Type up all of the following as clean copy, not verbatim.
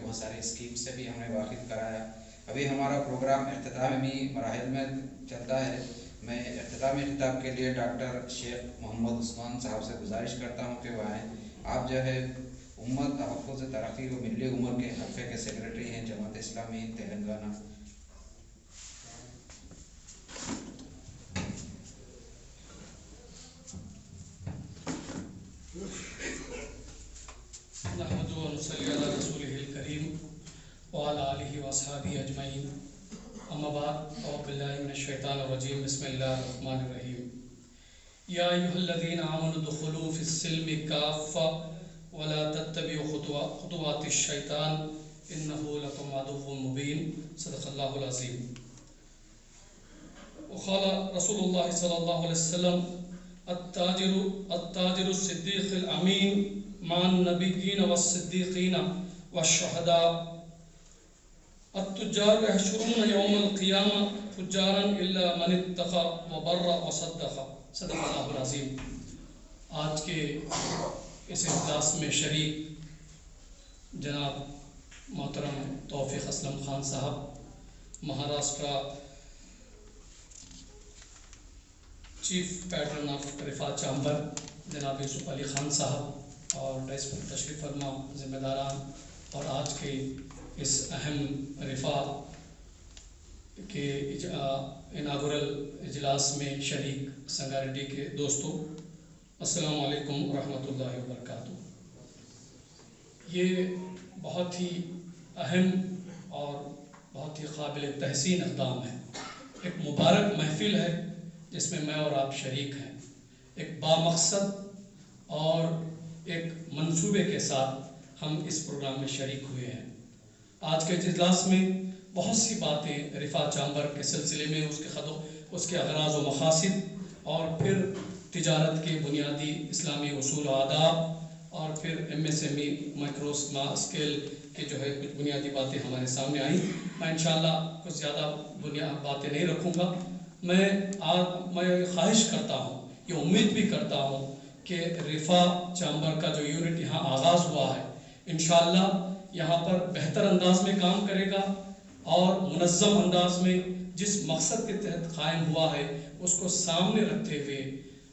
بہت سارے اسکیم سے بھی ہمیں واقف کرایا۔ ابھی ہمارا پروگرام اختتامی مراحل میں چلتا ہے۔ میں اختتامی خطاب کے لیے ڈاکٹر شیخ محمد عثمان صاحب سے گزارش کرتا ہوں کہ وہ آئیں۔ آپ جو ہے امت تحفظ ترقی و ملی امور کے حلقے کے سیکرٹری ہیں جماعت اسلامی تلنگانہ۔ نحمده ونصلي على رسوله الكريم وعلى آله وأصحابه أجمعين، أما بعد، أعوذ بالله من الشيطان الرجيم، بسم الله الرحمن الرحيم۔ يا أيها الذين آمنوا ادخلوا في السلم كافة ولا تتبعوا خطوات الشيطان إنه لكم عدو مبين، صدق الله العظيم۔ وقال رسول الله صلى الله عليه وسلم: التاجر الصديق الأمين مع النبيين والصديقين والشهداء، التجار يحشرون يوم القيامة فجارا إلا من اتقى وبر وصدق، صدق اللہ العظیم۔ آج کے اس اجلاس میں شریک جناب محترم توفیق اسلم خان صاحب، مہاراشٹرا چیف پیٹرن آف رفا چامبر جناب یوسف علی خان صاحب، اور ڈیس پر تشریف فرما ذمہ داران، اور آج کے اس اہم رفا کے اناگورل اجلاس میں شریک سنگاریڈی کے دوستوں، السلام علیکم ورحمۃ اللہ وبرکاتہ۔ یہ بہت ہی اہم اور بہت ہی قابل تحسین اقدام ہے۔ ایک مبارک محفل ہے جس میں میں اور آپ شریک ہیں، ایک بامقصد اور ایک منصوبے کے ساتھ ہم اس پروگرام میں شریک ہوئے ہیں۔ آج کے اجلاس میں بہت سی باتیں رفا چامبر کے سلسلے میں، اس کے اغراض و مقاصد، اور پھر تجارت کے بنیادی اسلامی اصول و آداب، اور پھر MSME مائکرو اسکیل کے جو ہے کچھ بنیادی باتیں ہمارے سامنے آئیں۔ میں انشاءاللہ کچھ زیادہ باتیں نہیں رکھوں گا۔ میں خواہش کرتا ہوں، یہ امید بھی کرتا ہوں کہ رفا چامبر کا جو یونٹ یہاں آغاز ہوا ہے، انشاءاللہ یہاں پر بہتر انداز میں کام کرے گا، اور منظم انداز میں جس مقصد کے تحت قائم ہوا ہے اس کو سامنے رکھتے ہوئے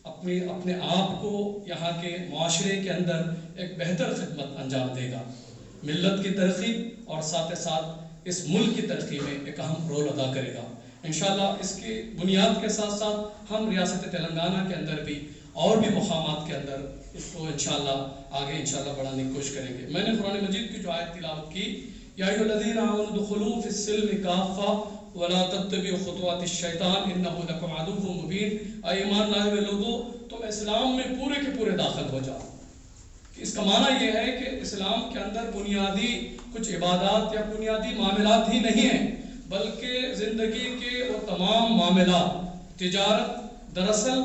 اپنے آپ کو یہاں کے معاشرے کے اندر ایک بہتر خدمت انجام دے گا، ملت کی ترقی اور ساتھ ساتھ اس ملک کی ترقی میں ایک اہم رول ادا کرے گا۔ انشاءاللہ اس کی بنیاد کے ساتھ ساتھ ہم ریاست تلنگانہ کے اندر بھی اور بھی مقامات کے اندر اس کو انشاءاللہ آگے انشاءاللہ بڑھانے کی کوشش کریں گے۔ میں نے قرآن مجید کی جو آیت تلاوت کی، یا ایھا الذین آمنوا ادخلوا فی السلم کافہ ولا تتبعوا خطوات الشیطان انہ لکم عدو مبین، اے ایمان لائے ہوئے لوگوں، تم اسلام میں پورے کے پورے داخل ہو جاؤ۔ اس کا معنی یہ ہے کہ اسلام کے اندر بنیادی کچھ عبادات یا بنیادی معاملات ہی نہیں ہیں، بلکہ زندگی کے وہ تمام معاملات، تجارت دراصل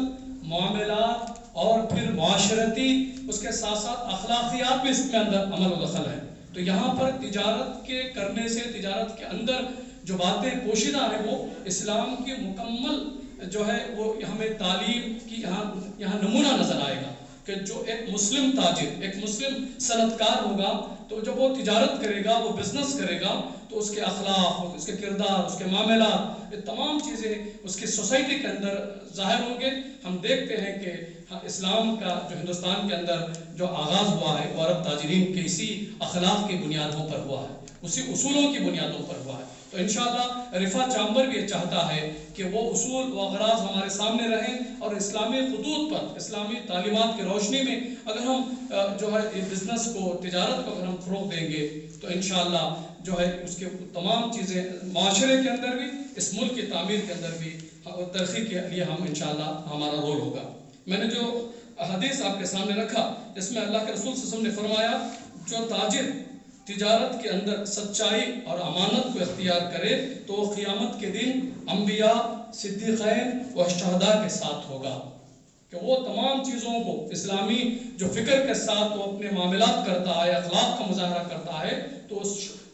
معاملات اور پھر معاشرتی، اس کے ساتھ ساتھ اخلاقیات بھی اس میں اندر عمل و دخل ہے۔ تو یہاں پر تجارت کے کرنے سے، تجارت کے اندر جو باتیں پوشیدہ ہیں، وہ اسلام کی مکمل جو ہے وہ ہمیں تعلیم کی یہاں نمونہ نظر آئے گا کہ جو ایک مسلم تاجر، ایک مسلم صنعت کار ہوگا، تو جب وہ تجارت کرے گا، وہ بزنس کرے گا، تو اس کے اخلاق، اس کے کردار، اس کے معاملات، یہ تمام چیزیں اس کی سوسائٹی کے اندر ظاہر ہوں گے۔ ہم دیکھتے ہیں کہ اسلام کا جو ہندوستان کے اندر جو آغاز ہوا ہے، وہ عرب تاجرین کے اسی اخلاق کی بنیادوں پر ہوا ہے، اسی اصولوں کی بنیادوں پر ہوا ہے۔ تو انشاءاللہ رفا چامبر بھی یہ چاہتا ہے کہ وہ اصول و اغراض ہمارے سامنے رہیں، اور اسلامی خطوط پر، اسلامی تعلیمات کی روشنی میں اگر ہم جو ہے بزنس کو، تجارت کو اگر ہم فروغ دیں گے، تو انشاءاللہ جو ہے اس کے تمام چیزیں معاشرے کے اندر بھی، اس ملک کی تعمیر کے اندر بھی ترقی کے لیے ہم انشاءاللہ ہمارا رول ہوگا۔ میں نے جو حدیث آپ کے سامنے رکھا، جس میں اللہ کے رسول صلی اللہ علیہ وسلم نے فرمایا، جو تاجر تجارت کے اندر سچائی اور امانت کو اختیار کرے تو وہ قیامت کے دن انبیاء، صدیقین و شہداء کے ساتھ ہوگا، کہ وہ تمام چیزوں کو اسلامی جو فکر کے ساتھ وہ اپنے معاملات کرتا ہے، اخلاق کا مظاہرہ کرتا ہے، تو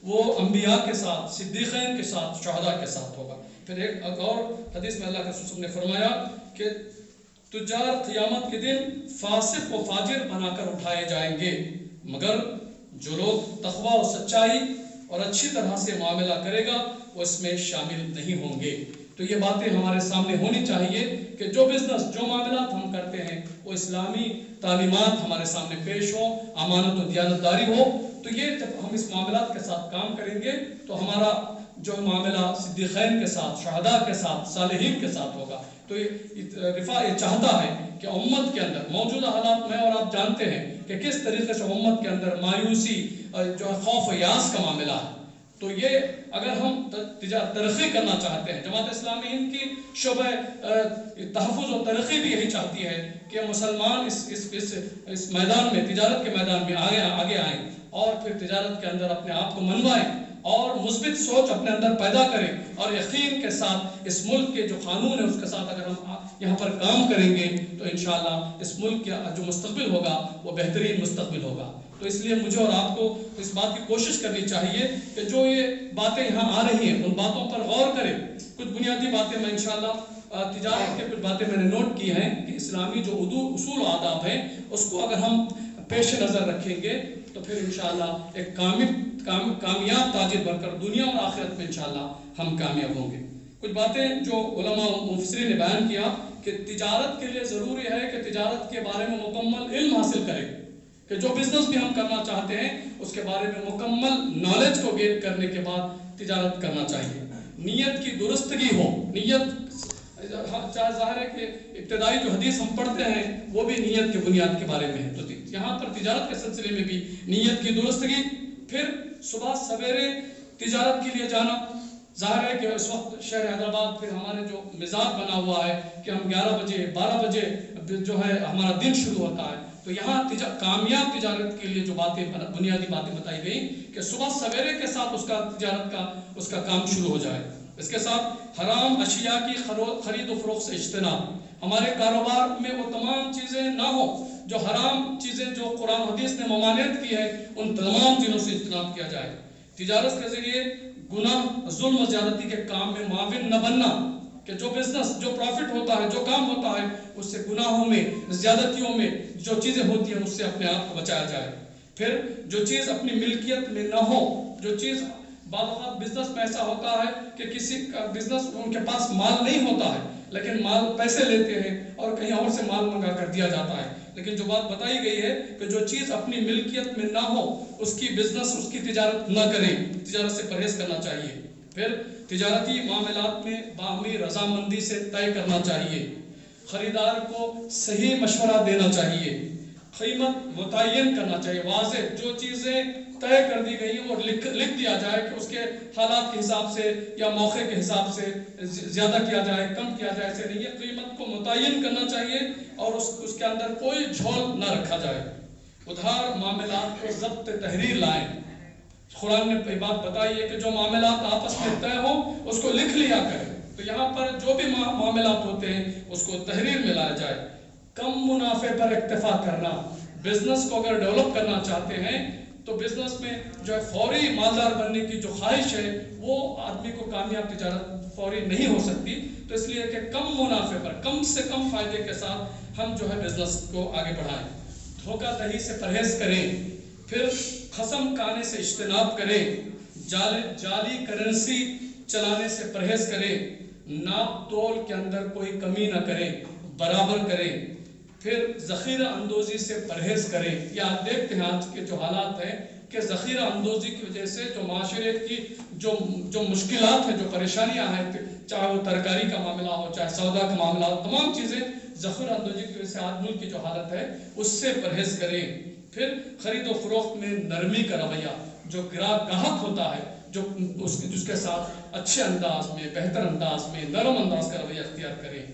وہ انبیاء کے ساتھ، صدیقین کے ساتھ، شہداء کے ساتھ ہوگا۔ پھر ایک اور حدیث میں اللہ کے رسول نے فرمایا کہ تجار قیامت کے دن فاسق و فاجر بنا کر اٹھائے جائیں گے، مگر جو لوگ تقوی و سچائی اور اچھی طرح سے معاملہ کرے گا وہ اس میں شامل نہیں ہوں گے۔ تو یہ باتیں ہمارے سامنے ہونی چاہیے کہ جو بزنس جو معاملات ہم کرتے ہیں وہ اسلامی تعلیمات ہمارے سامنے پیش ہوں، امانت و دیانتداری ہو۔ تو یہ جب ہم اس معاملات کے ساتھ کام کریں گے تو ہمارا جو معاملہ صدیقین کے ساتھ، شہداء کے ساتھ، صالحین کے ساتھ ہوگا۔ تو رفاع یہ چاہتا ہے کہ امت کے اندر موجودہ حالات میں، اور آپ جانتے ہیں کہ کس طریقے سے امت کے اندر مایوسی جو ہے خوف و یاس کا معاملہ ہے، تو یہ اگر ہم ترقی کرنا چاہتے ہیں، جماعت اسلامی ہند کی شعبہ تحفظ و ترقی بھی یہی چاہتی ہے کہ مسلمان اس میدان میں، تجارت کے میدان میں آگے آئیں اور پھر تجارت کے اندر اپنے آپ کو منوائیں اور مثبت سوچ اپنے اندر پیدا کریں، اور یقین کے ساتھ اس ملک کے جو قانون ہے اس کے ساتھ اگر ہم یہاں پر کام کریں گے تو انشاءاللہ اس ملک کا جو مستقبل ہوگا وہ بہترین مستقبل ہوگا۔ تو اس لیے مجھے اور آپ کو اس بات کی کوشش کرنی چاہیے کہ جو یہ باتیں یہاں آ رہی ہیں ان باتوں پر غور کریں۔ کچھ بنیادی باتیں میں انشاءاللہ تجارت کے کچھ باتیں میں نے نوٹ کی ہیں کہ اسلامی جو اصول و آداب ہیں اس کو اگر ہم پیش نظر رکھیں گے تو پھر انشاءاللہ ایک کامیاب تاجر بن کر دنیا اور آخرت میں انشاءاللہ ہم کامیاب ہوں گے۔ کچھ باتیں جو علماء و مفسرین نے بیان کیا کہ تجارت کے لیے ضروری ہے کہ تجارت کے بارے میں مکمل علم حاصل کریں، کہ جو بزنس بھی ہم کرنا چاہتے ہیں اس کے بارے میں مکمل نالج کو گین کرنے کے بعد تجارت کرنا چاہیے۔ نیت کی درستگی ہو، نیت چاہے ظاہر ہے کہ ابتدائی جو حدیث ہم پڑھتے ہیں وہ بھی نیت کے بنیاد کے بارے میں ہے، تو یہاں پر تجارت کے سلسلے میں بھی نیت کی درستگی، پھر صبح سویرے تجارت کے لیے جانا۔ ظاہر ہے کہ اس وقت شہر حیدرآباد پھر ہمارے جو مزاج بنا ہوا ہے کہ ہم 11 بجے 12 بجے جو ہے ہمارا دن شروع ہوتا ہے، تو یہاں کامیاب تجارت کے لیے جو باتیں بنیادی باتیں بتائی گئیں کہ صبح سویرے کے ساتھ اس کا کام شروع ہو جائے۔ اس کے ساتھ حرام اشیاء کی خرید و فروخت سے اجتناب، ہمارے کاروبار میں وہ تمام چیزیں نہ ہوں جو حرام چیزیں جو قرآن حدیث نے ممانعت کی ہے، ان تمام چیزوں سے اجتناب کیا جائے۔ تجارت کے ذریعے گناہ، ظلم و زیادتی کے کام میں معاون نہ بننا، کہ جو بزنس جو پروفٹ ہوتا ہے، جو کام ہوتا ہے اس سے گناہوں میں، زیادتیوں میں جو چیزیں ہوتی ہیں اس سے اپنے آپ کو بچایا جائے۔ پھر جو چیز اپنی ملکیت میں نہ ہو، جو چیز بعض اوقات بزنس میں ایسا ہوتا ہے کہ کسی کا بزنس ان کے پاس مال نہیں ہوتا ہے لیکن مال پیسے لیتے ہیں اور کہیں اور سے مال منگا کر دیا جاتا ہے، لیکن جو بات بتائی گئی ہے کہ جو چیز اپنی ملکیت میں نہ ہو اس کی بزنس، اس کی تجارت نہ کریں، تجارت سے پرہیز کرنا چاہیے۔ پھر تجارتی معاملات میں باہمی رضامندی سے طے کرنا چاہیے، خریدار کو صحیح مشورہ دینا چاہیے، قیمت متعین کرنا چاہیے، واضح جو چیزیں طے کر دی گئی ہیں وہ لکھ دیا جائے کہ اس کے حالات کے حساب سے یا موقع کے حساب سے زیادہ کیا جائے، کم کیا جائے، ایسے نہیں ہے، قیمت کو متعین کرنا چاہیے اور اس کے اندر کوئی جھول نہ رکھا جائے۔ ادھار معاملات کو ضبط تحریر لائیں، قرآن نے بات بتائی ہے کہ جو معاملات آپس میں طے ہوں اس کو لکھ لیا کریں، تو یہاں پر جو بھی معاملات ہوتے ہیں اس کو تحریر میں لایا جائے۔ کم منافع پر اکتفا کرنا، بزنس کو اگر ڈیولپ کرنا چاہتے ہیں تو بزنس میں جو ہے فوری مالدار بننے کی جو خواہش ہے وہ آدمی کو کامیاب تجارت فوری نہیں ہو سکتی، تو اس لیے کہ کم منافع پر کم سے کم فائدے کے ساتھ ہم جو ہے بزنس کو آگے بڑھائیں، دھوکہ دہی سے پرہیز کریں، پھر قسم کھانے سے اجتناب کریں، جعلی کرنسی چلانے سے پرہیز کریں، ناپ تول کے اندر کوئی کمی نہ کریں، برابر کریں، پھر ذخیرہ اندوزی سے پرہیز کریں۔ یہ آپ دیکھتے ہیں آج کے جو حالات ہیں کہ ذخیرہ اندوزی کی وجہ سے جو معاشرے کی جو مشکلات ہیں، جو پریشانیاں ہیں، چاہے وہ ترکاری کا معاملہ ہو، چاہے سودا کا معاملہ ہو، تمام چیزیں ذخیرہ اندوزی کی وجہ سے آج ملک کی جو حالت ہے اس سے پرہیز کریں۔ پھر خرید و فروخت میں نرمی کا رویہ، جو گاہک ہوتا ہے جو اس کے ساتھ اچھے انداز میں، بہتر انداز میں، نرم انداز کا رویہ اختیار کریں،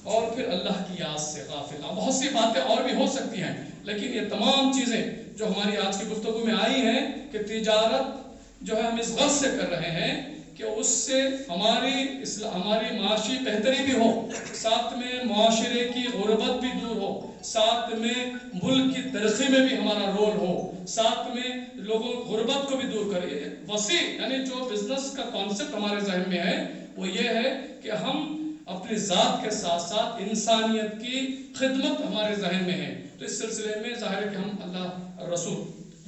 اور پھر اللہ کی یاد سے غافل نہ۔ بہت سی باتیں اور بھی ہو سکتی ہیں لیکن یہ تمام چیزیں جو ہماری آج کی گفتگو میں آئی ہیں کہ تجارت جو ہے ہم اس غرض سے کر رہے ہیں کہ اس سے ہماری معاشی بہتری بھی ہو، ساتھ میں معاشرے کی غربت بھی دور ہو، ساتھ میں ملک کی ترقی میں بھی ہمارا رول ہو، ساتھ میں لوگوں غربت کو بھی دور کرے۔ وسیع یعنی جو بزنس کا کانسیپٹ ہمارے ذہن میں ہے وہ یہ ہے کہ ہم اپنی ذات کے ساتھ ساتھ انسانیت کی خدمت ہمارے ذہن میں ہے، تو اس سلسلے میں ظاہر ہے کہ ہم اللہ رسول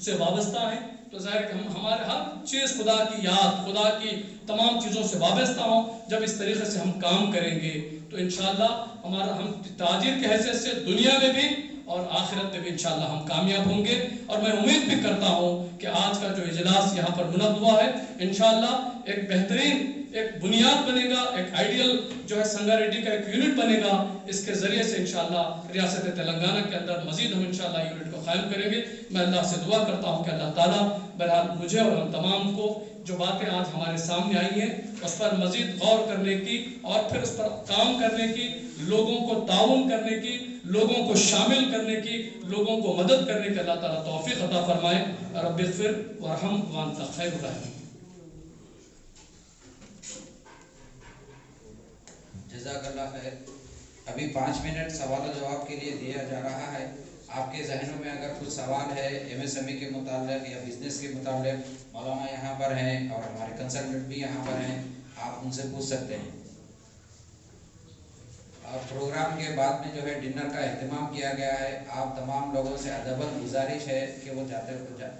سے وابستہ ہیں تو ظاہر کہ ہمارے ہر چیز خدا کی یاد، خدا کی تمام چیزوں سے وابستہ ہوں. جب اس طریقے سے ہم کام کریں گے تو انشاءاللہ ہم تاجر کی حیثیت سے دنیا میں بھی اور آخرت میں بھی انشاءاللہ ہم کامیاب ہوں گے. اور میں امید بھی کرتا ہوں کہ آج کا جو اجلاس یہاں پر منعقد ہوا ہے انشاءاللہ ایک بہترین ایک بنیاد بنے گا، ایک آئیڈیل جو ہے سنگا ریڈی کا ایک یونٹ بنے گا. اس کے ذریعے سے انشاءاللہ ریاست تلنگانہ کے اندر مزید ہم انشاءاللہ یونٹ کو قائم کریں گے. میں اللہ سے دعا کرتا ہوں کہ اللہ تعالیٰ بہرحال مجھے اور ہم تمام کو جو باتیں آج ہمارے سامنے آئی ہیں اس پر مزید غور کرنے کی اور پھر اس پر کام کرنے کی، لوگوں کو تعاون کرنے کی، لوگوں کو شامل کرنے کی، لوگوں کو مدد کرنے کی اللہ تعالیٰ توفیق عطا فرمائے. رب اغفر وارحم وانت خیر الراحمین. جزاک اللہ خیر. ابھی 5 منٹ سوال و جواب کے لیے دیا جا رہا ہے. آپ کے ذہنوں میں اگر کچھ سوال ہے MSME کے متعلق یا بزنس کے متعلق، مولانا یہاں پر ہیں اور ہمارے کنسلٹنٹ بھی یہاں پر ہیں، آپ ان سے پوچھ سکتے ہیں. اور پروگرام کے بعد میں جو ہے ڈنر کا اہتمام کیا گیا ہے. آپ تمام لوگوں سے ادباً گزارش ہے کہ وہ جاتے